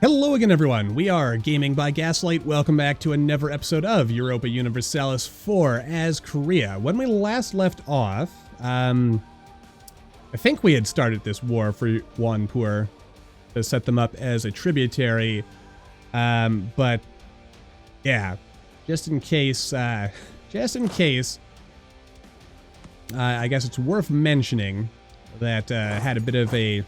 Hello again, everyone. We are Gaming by Gaslight. Welcome back to another episode of Europa Universalis IV as Korea. When we last left off, I think we had started this war for Wanpur to set them up as a tributary. But yeah, just in case, I guess it's worth mentioning that had a bit of a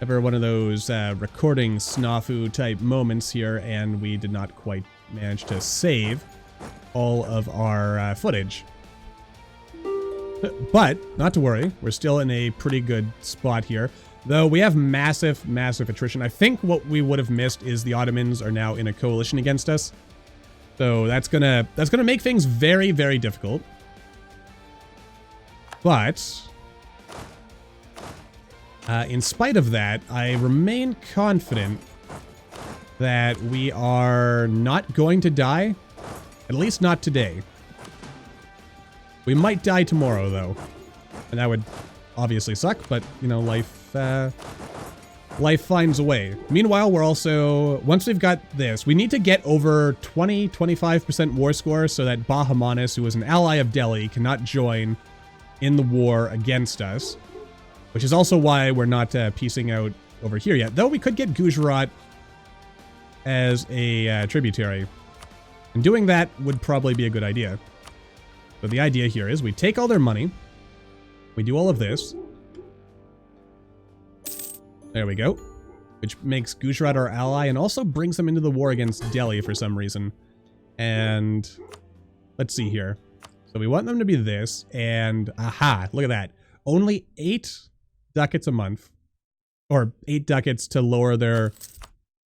one of those recording snafu type moments here, and we did not quite manage to save all of our footage. But not to worry, we're still in a pretty good spot here, though we have massive attrition. I think what we would have missed is the Ottomans are now in a coalition against us, so that's gonna make things very difficult. But in spite of that, I remain confident that we are not going to die, at least not today. We might die tomorrow, though, and that would obviously suck, but, you know, life finds a way. Meanwhile, we're also, once we've got this, we need to get over 25% war score so that Bahamanis, who is an ally of Delhi, cannot join in the war against us. Which is also why we're not piecing out over here yet. Though we could get Gujarat as a tributary. And doing that would probably be a good idea. So the idea here is we take all their money. We do all of this. There we go. Which makes Gujarat our ally and also brings them into the war against Delhi for some reason. And let's see here. So we want them to be this. And aha, look at that. Only 8 ducats a month, or 8 ducats to lower their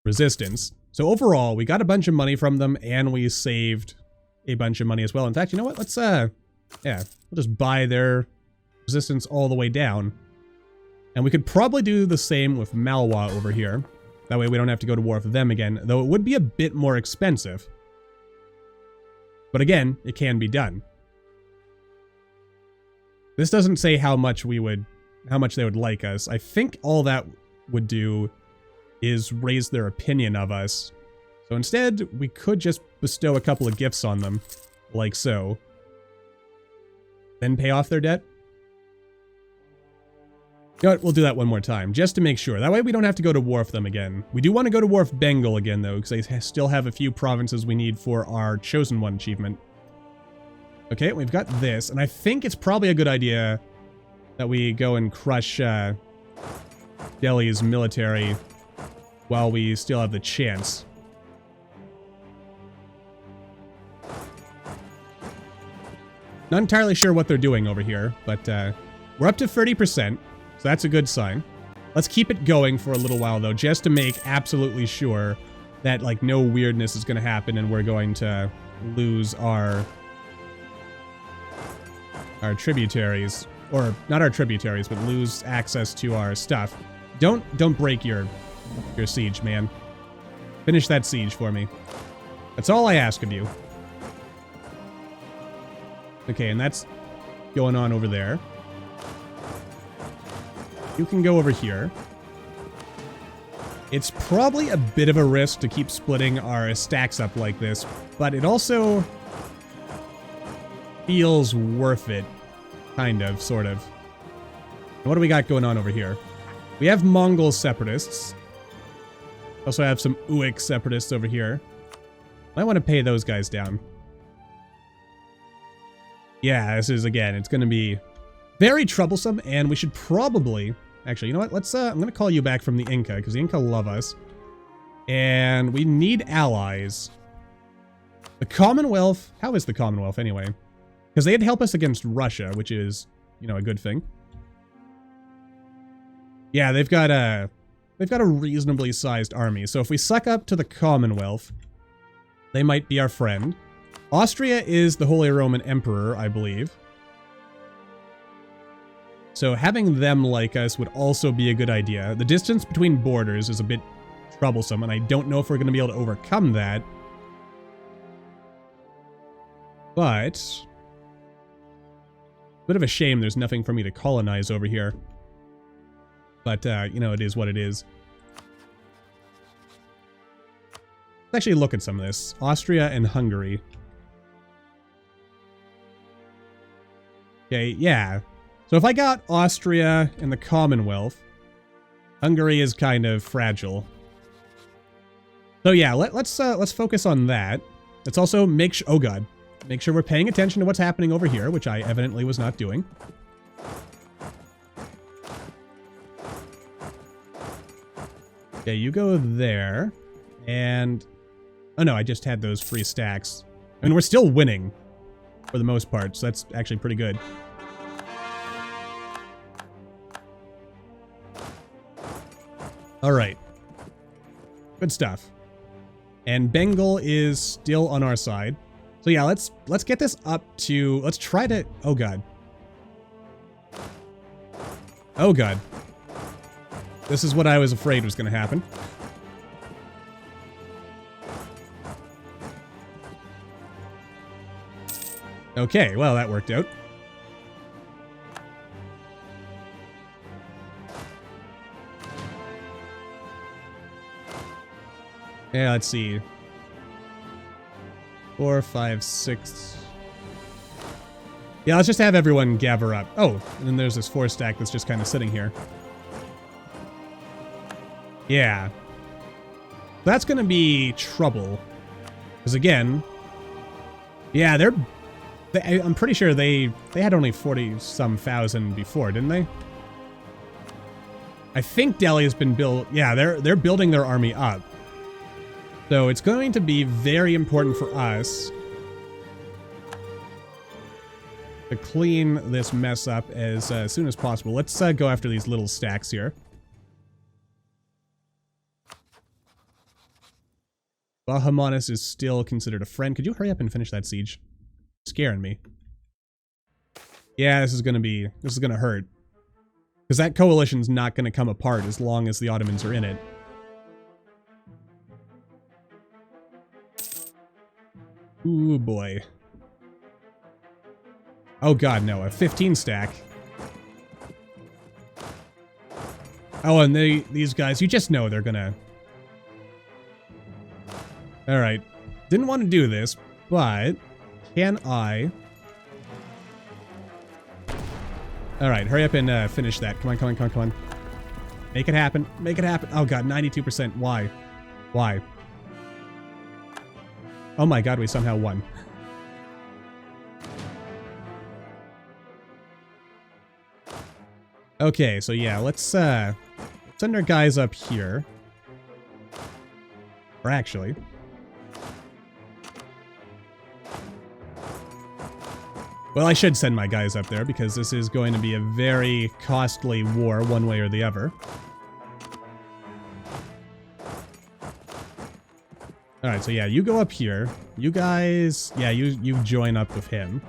resistance. So overall, we got a bunch of money from them, and we saved a bunch of money as well. In fact, you know what? Let's, yeah, we'll just buy their resistance all the way down. And we could probably do the same with Malwa over here. That way we don't have to go to war with them again, though it would be a bit more expensive. But again, it can be done. This doesn't say how much they would like us. I think all that would do is raise their opinion of us. So instead, we could just bestow a couple of gifts on them, like so. Then pay off their debt. You know what, we'll do that one more time, just to make sure. That way we don't have to go to war with them again. We do want to go to war with Bengal again, though, because they still have a few provinces we need for our Choson One achievement. Okay, we've got this, and I think it's probably a good idea that we go and crush Delhi's military while we still have the chance. Not entirely sure what they're doing over here, but we're up to 30%, so that's a good sign. Let's keep it going for a little while, though, just to make absolutely sure that, like, no weirdness is going to happen and we're going to lose our tributaries, or not our tributaries, but lose access to our stuff. Don't break your siege, man. Finish that siege for me. That's all I ask of you. Okay, and that's going on over there. You can go over here. It's probably a bit of a risk to keep splitting our stacks up like this, but it also feels worth it. Kind of, sort of. What do we got going on over here? We have Mongol separatists. Also have some Uik separatists over here. I want to pay those guys down. Yeah, this is, again, it's going to be very troublesome, and we should probably... Actually, you know what? Let's, I'm going to call you back from the Inca, because the Inca love us. And we need allies. The Commonwealth... How is the Commonwealth, anyway? Because they'd help us against Russia, which is, you know, a good thing. Yeah, they've got a reasonably sized army. So if we suck up to the Commonwealth, they might be our friend. Austria is the Holy Roman Emperor, I believe. So having them like us would also be a good idea. The distance between borders is a bit troublesome, and I don't know if we're going to be able to overcome that. But... bit of a shame there's nothing for me to colonize over here. But, you know, it is what it is. Let's actually look at some of this. Austria and Hungary. Okay, yeah. So if I got Austria and the Commonwealth, Hungary is kind of fragile. So yeah, let's focus on that. Let's also make sure, oh god, make sure we're paying attention to what's happening over here, which I evidently was not doing. Okay, you go there, and oh no, I just had those free stacks. I mean, we're still winning for the most part, so that's actually pretty good. All right, good stuff. And Bengal is still on our side. So yeah, let's get this up to, let's try to, oh god. Oh god. This is what I was afraid was going to happen. Okay, well that worked out. Yeah, let's see. 4, 5, 6. Yeah, let's just have everyone gather up. Oh, and then there's this 4 stack that's just kind of sitting here. Yeah. That's gonna be trouble. Because again, yeah, I'm pretty sure they had only 40-some thousand before, didn't they? I think Delhi has been built. Yeah, they're building their army up. So it's going to be very important for us to clean this mess up as soon as possible. Let's go after these little stacks here. Bahamas is still considered a friend. Could you hurry up and finish that siege? Scaring me. Yeah, this is gonna hurt. Because that coalition's not gonna come apart as long as the Ottomans are in it. Ooh, boy. Oh god, no. A 15 stack. Oh, and these guys, you just know they're gonna... Alright. Didn't want to do this, but... Can I... Alright, hurry up and finish that. Come on, come on, come on, come on. Make it happen. Make it happen. Oh god, 92%. Why? Why? Oh my god, we somehow won. Okay, so yeah, let's send our guys up here. Or actually... Well, I should send my guys up there because this is going to be a very costly war one way or the other. Alright, so yeah, you go up here. You guys... Yeah, you join up with him.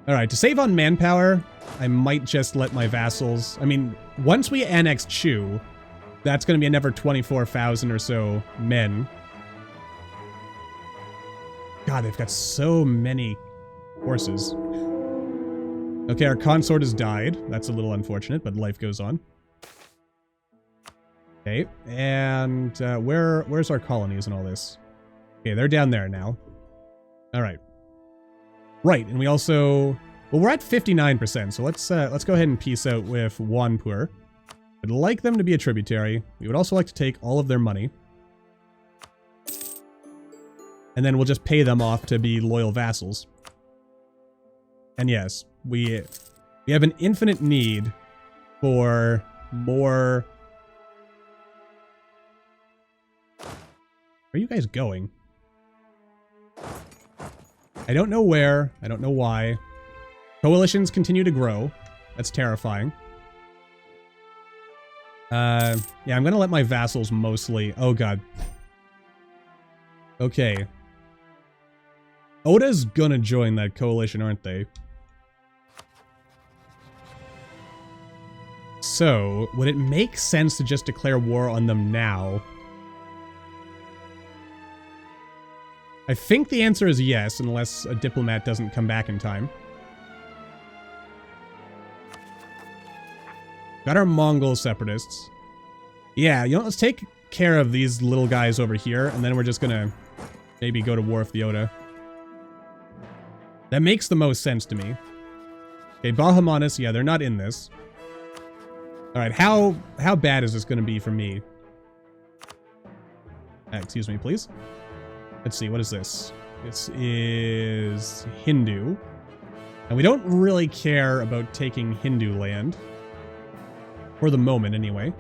Alright, to save on manpower, I might just let my vassals... I mean, once we annex Chu, that's going to be another 24,000 or so men. God, they've got so many horses. Okay, our consort has died. That's a little unfortunate, but life goes on. Okay, and where's our colonies and all this? Okay, they're down there now. All right. Right, and we also... Well, we're at 59%, so let's go ahead and peace out with Wanpur. I'd like them to be a tributary. We would also like to take all of their money. And then we'll just pay them off to be loyal vassals. And yes, we have an infinite need for more... Where are you guys going? I don't know where. I don't know why. Coalitions continue to grow. That's terrifying. Yeah, I'm gonna let my vassals mostly... Oh god. Okay. Oda's gonna join that coalition, aren't they? So, would it make sense to just declare war on them now? I think the answer is yes, unless a diplomat doesn't come back in time. Got our Mongol separatists. Yeah, you know, let's take care of these little guys over here, and then we're just gonna maybe go to war with the Oda. That makes the most sense to me. Okay, Bahamas, yeah, they're not in this. Alright, how bad is this gonna be for me? Excuse me, please. Let's see, what is this? This is Hindu. And we don't really care about taking Hindu land. For the moment, anyway.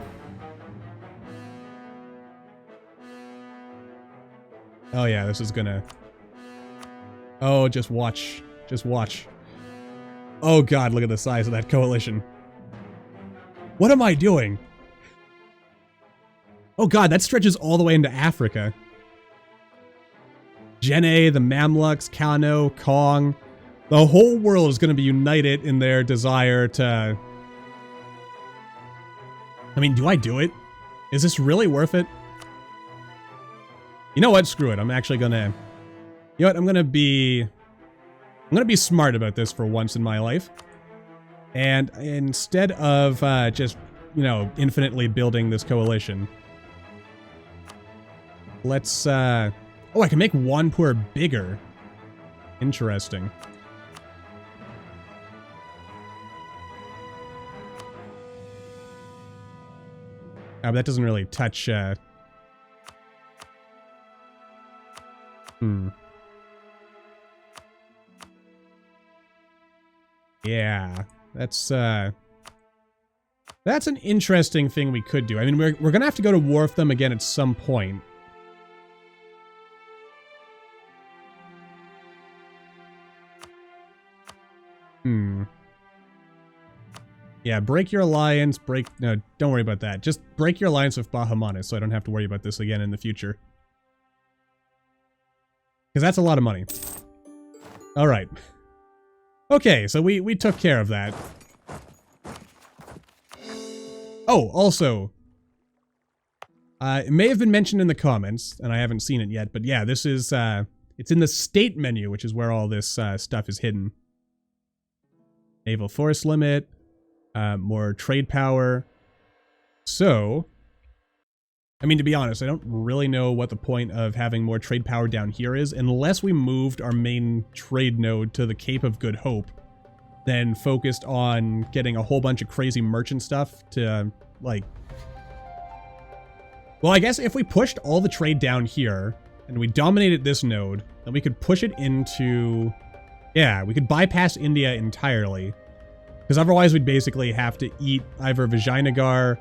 Oh yeah, this is gonna... Oh, just watch. Just watch. Oh god, look at the size of that coalition. What am I doing? Oh god, that stretches all the way into Africa. Jenne, the Mamluks, Kano, Kong. The whole world is going to be united in their desire to... I mean, do I do it? Is this really worth it? You know what? Screw it. I'm actually going to... You know what? I'm going to be smart about this for once in my life. And instead of just, you know, infinitely building this coalition, let's... Oh, I can make Wanpur bigger. Interesting. But that doesn't really touch, Yeah, that's an interesting thing we could do. I mean, we're gonna have to go to war with them again at some point. Yeah, break your alliance, no, don't worry about that. Just break your alliance with Bahamas so I don't have to worry about this again in the future. Because that's a lot of money. Alright. Okay, so we took care of that. Oh, also, it may have been mentioned in the comments, and I haven't seen it yet, but yeah, this is, it's in the state menu, which is where all this stuff is hidden. Naval force limit, more trade power. So, I mean, to be honest, I don't really know what the point of having more trade power down here is, unless we moved our main trade node to the Cape of Good Hope, then focused on getting a whole bunch of crazy merchant stuff to, like... Well, I guess if we pushed all the trade down here, and we dominated this node, then we could push it into... Yeah, we could bypass India entirely. Because otherwise we'd basically have to eat either Vijayanagar,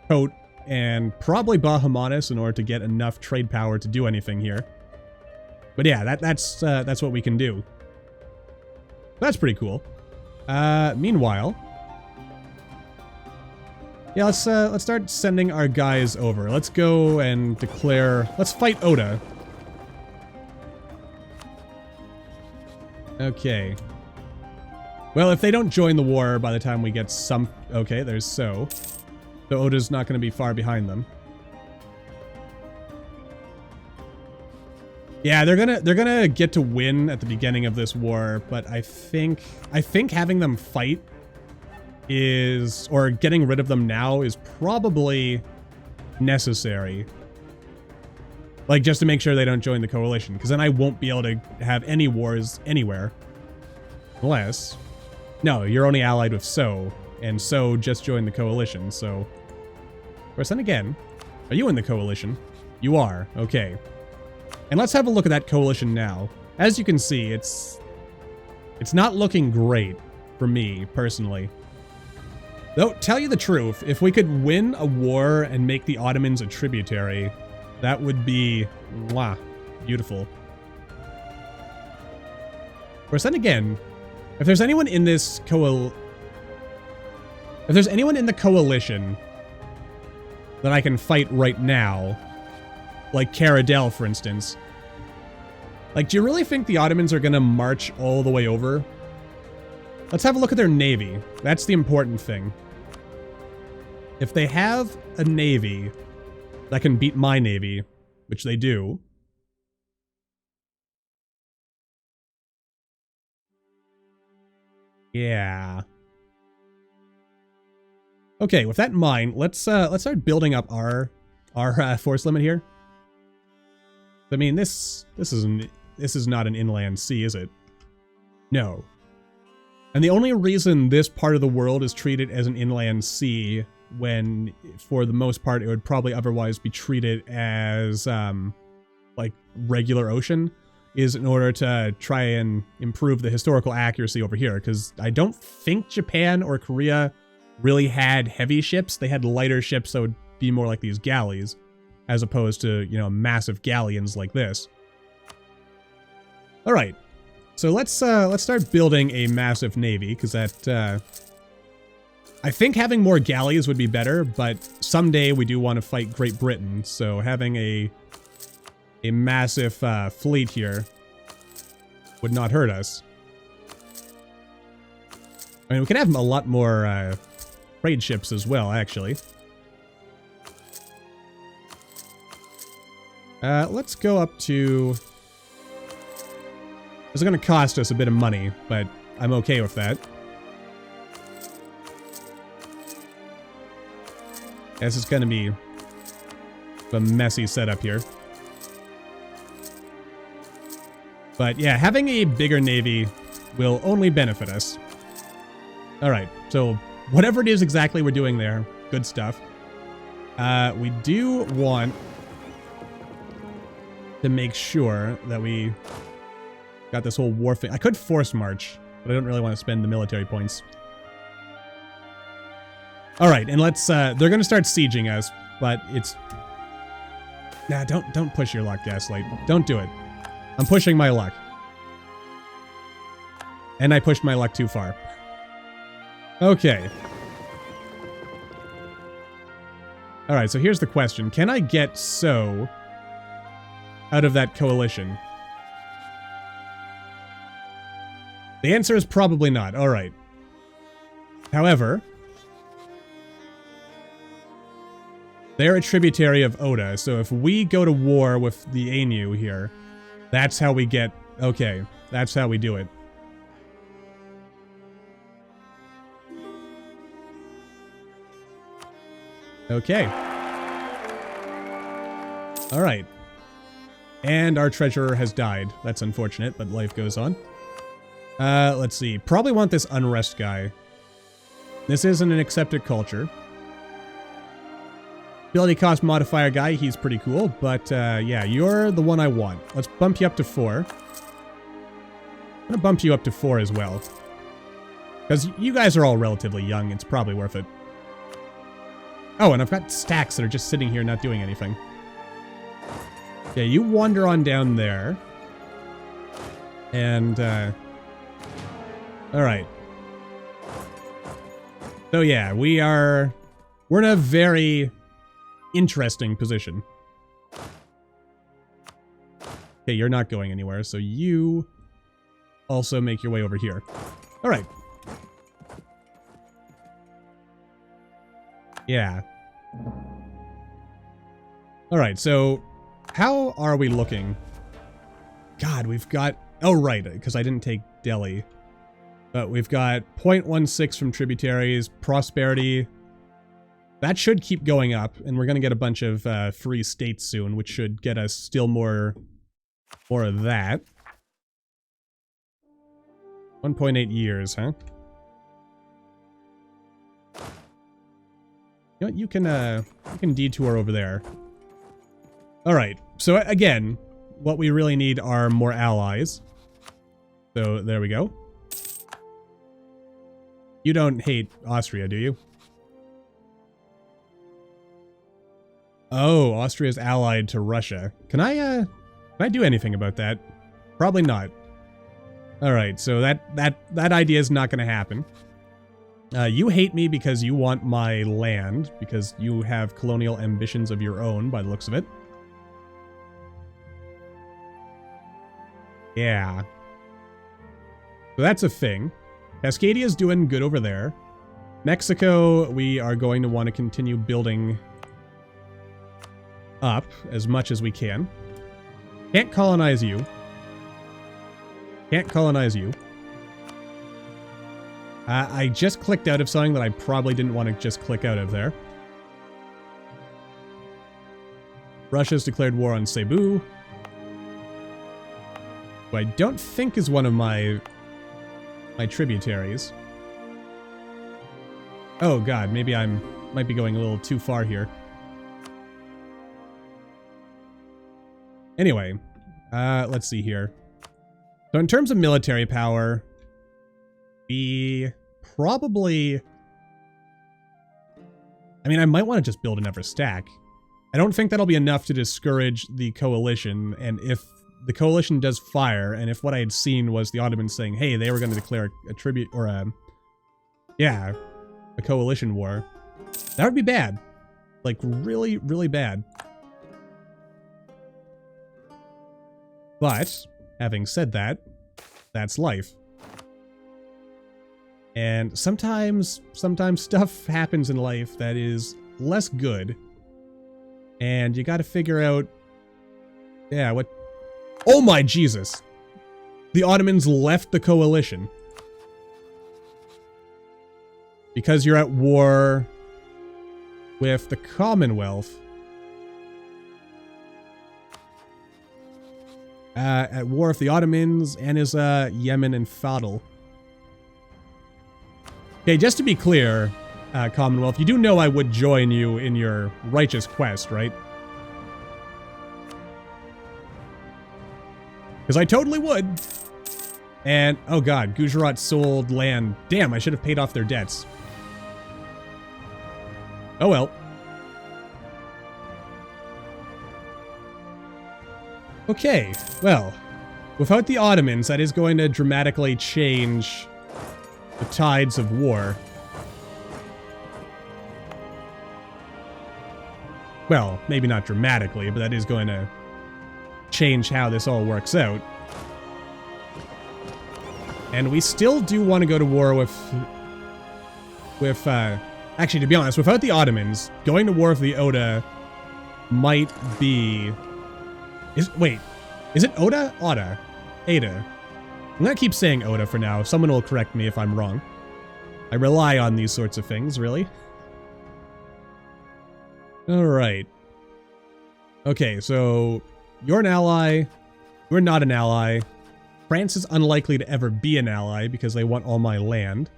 Kote, and probably Bahamas in order to get enough trade power to do anything here. But yeah, that's what we can do. That's pretty cool. Meanwhile, yeah, let's start sending our guys over. Let's go and declare. Let's fight Oda. Okay. Well, if they don't join the war by the time we get some... Okay, there's So Oda's not going to be far behind them. Yeah, they're gonna get to win at the beginning of this war, but I think having them fight is, or getting rid of them now is probably necessary. Like, just to make sure they don't join the coalition, because then I won't be able to have any wars anywhere. Unless... No, you're only allied with So, and So just joined the coalition, so... Of course, then again, are you in the coalition? You are, okay. And let's have a look at that coalition now. As you can see, it's not looking great for me, personally. Though, tell you the truth, if we could win a war and make the Ottomans a tributary, that would be, mwah, beautiful. Of course, then again, if there's anyone in this If there's anyone in the coalition that I can fight right now, like Caradel, for instance, like, do you really think the Ottomans are gonna march all the way over? Let's have a look at their navy. That's the important thing. If they have a navy that can beat my navy, which they do, yeah. Okay, with that in mind, let's start building up our our force limit here. I mean, this is not an inland sea, is it? No. And the only reason this part of the world is treated as an inland sea, when for the most part it would probably otherwise be treated as like regular ocean, is in order to try and improve the historical accuracy over here, because I don't think Japan or Korea really had heavy ships. They had lighter ships that would be more like these galleys, as opposed to, you know, massive galleons like this. All right, so let's start building a massive navy, because that I think having more galleys would be better, but someday we do want to fight Great Britain, so having a massive fleet here would not hurt us. I mean, we could have a lot more trade ships as well, actually. Let's go up to... This is going to cost us a bit of money, but I'm okay with that. This is going to be a messy setup here. But yeah, having a bigger navy will only benefit us. Alright, so whatever it is exactly we're doing there, good stuff. We do want to make sure that we got this whole war thing. I could force march, but I don't really want to spend the military points. Alright, and let's, they're gonna start sieging us, but it's... Nah, don't push your luck, Gaslight. Don't do it. I'm pushing my luck. And I pushed my luck too far. Okay. Alright, so here's the question. Can I get So out of that coalition? The answer is probably not. Alright. However, they're a tributary of Oda, so if we go to war with the Ainu here, that's how we get... Okay, that's how we do it. Okay. Alright. And our treasurer has died. That's unfortunate, but life goes on. Let's see. Probably want this unrest guy. This isn't an accepted culture. Ability cost modifier guy, he's pretty cool, but yeah, you're the one I want. Let's bump you up to 4. I'm gonna bump you up to 4 as well. Because you guys are all relatively young, it's probably worth it. Oh, and I've got stacks that are just sitting here not doing anything. Yeah, you wander on down there. And, alright. So yeah, we're in a very interesting position. Okay, you're not going anywhere, so you also make your way over here. Alright. Yeah. Alright, so how are we looking? God, we've got... Oh, right, because I didn't take Delhi. But we've got 0.16 from tributaries, prosperity. That should keep going up, and we're going to get a bunch of free states soon, which should get us still more of that. 1.8 years, huh? You know what, you can detour over there. Alright, so again, what we really need are more allies. So, there we go. You don't hate Austria, do you? Oh, Austria's allied to Russia. Can I do anything about that? Probably not. Alright, so that idea is not going to happen. You hate me because you want my land, because you have colonial ambitions of your own, by the looks of it. Yeah. So that's a thing. Cascadia's doing good over there. Mexico, we are going to want to continue building up as much as we can. Can't colonize you. Can't colonize you. I just clicked out of something that I probably didn't want to just click out of there. Russia's declared war on Cebu, who I don't think is one of my tributaries. Oh god, maybe might be going a little too far here. Anyway, let's see here. So in terms of military power, we probably... I mean, I might want to just build another stack. I don't think that'll be enough to discourage the coalition, and if the coalition does fire, and if what I had seen was the Ottomans saying, hey, they were going to declare a tribute, or a coalition war, that would be bad. Like, really, really bad. But, having said that, that's life. And sometimes stuff happens in life that is less good. And you gotta figure out... Yeah, what... Oh my Jesus! The Ottomans left the coalition. Because you're at war with the Commonwealth. At war with the Ottomans, Aniza, Yemen, and Fadl. Okay, just to be clear, Commonwealth, you do know I would join you in your righteous quest, right? Because I totally would. And, oh god, Gujarat sold land. Damn, I should have paid off their debts. Oh well. Okay, well, without the Ottomans, that is going to dramatically change the tides of war. Well, maybe not dramatically, but that is going to change how this all works out. And we still do want to go to war with actually, to be honest, without the Ottomans, going to war with the Oda might be... Wait, is it Oda? Oda. Ada. I'm gonna keep saying Oda for now. Someone will correct me if I'm wrong. I rely on these sorts of things, really. Alright. Okay, so... You're an ally. You're not an ally. France is unlikely to ever be an ally because they want all my land.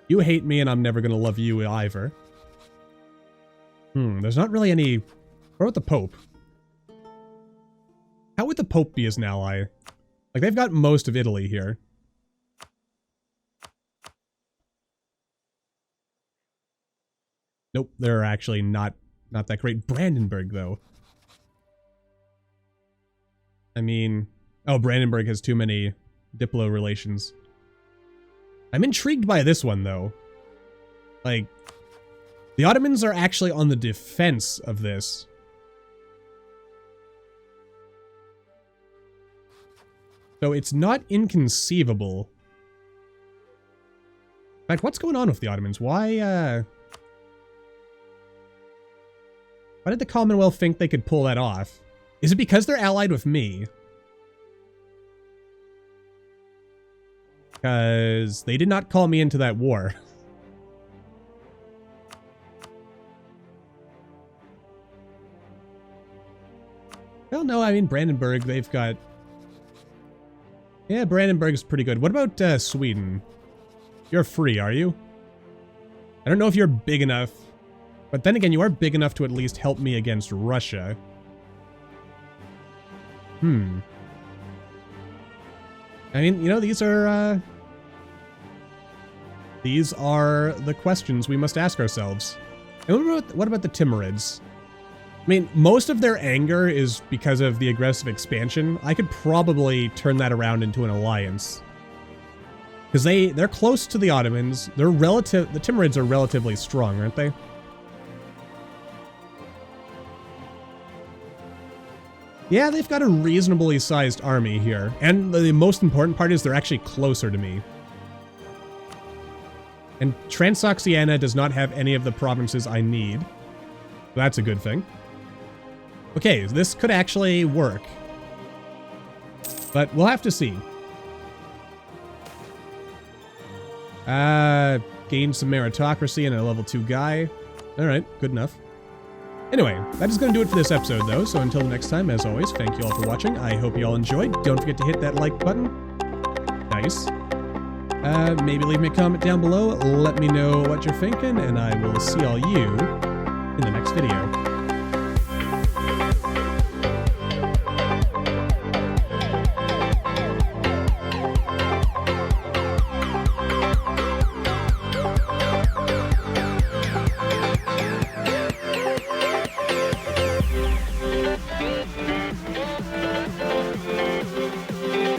You hate me and I'm never gonna love you either. There's not really any... What about the Pope? How would the Pope be as an ally? Like, they've got most of Italy here. Nope, they're actually not that great. Brandenburg, though. I mean... Oh, Brandenburg has too many Diplo relations. I'm intrigued by this one, though. Like, the Ottomans are actually on the defense of this. So it's not inconceivable. In fact, what's going on with the Ottomans? Why did the Commonwealth think they could pull that off? Is it because they're allied with me? Because they did not call me into that war. Well, no, I mean, Brandenburg, they've got... Yeah, Brandenburg's pretty good. What about Sweden? You're free, are you? I don't know if you're big enough, but then again, you are big enough to at least help me against Russia. I mean, you know, these are the questions we must ask ourselves. And what about the Timurids? I mean, most of their anger is because of the aggressive expansion. I could probably turn that around into an alliance. Because they're close to the Ottomans. The Timurids are relatively strong, aren't they? Yeah, they've got a reasonably sized army here. And the most important part is they're actually closer to me. And Transoxiana does not have any of the provinces I need. That's a good thing. Okay, this could actually work. But we'll have to see. Gain some meritocracy and a level 2 guy. Alright, good enough. Anyway, that is going to do it for this episode, though, so until the next time, as always, thank you all for watching. I hope you all enjoyed. Don't forget to hit that like button. Nice. Maybe leave me a comment down below. Let me know what you're thinking, and I will see all you in the next video.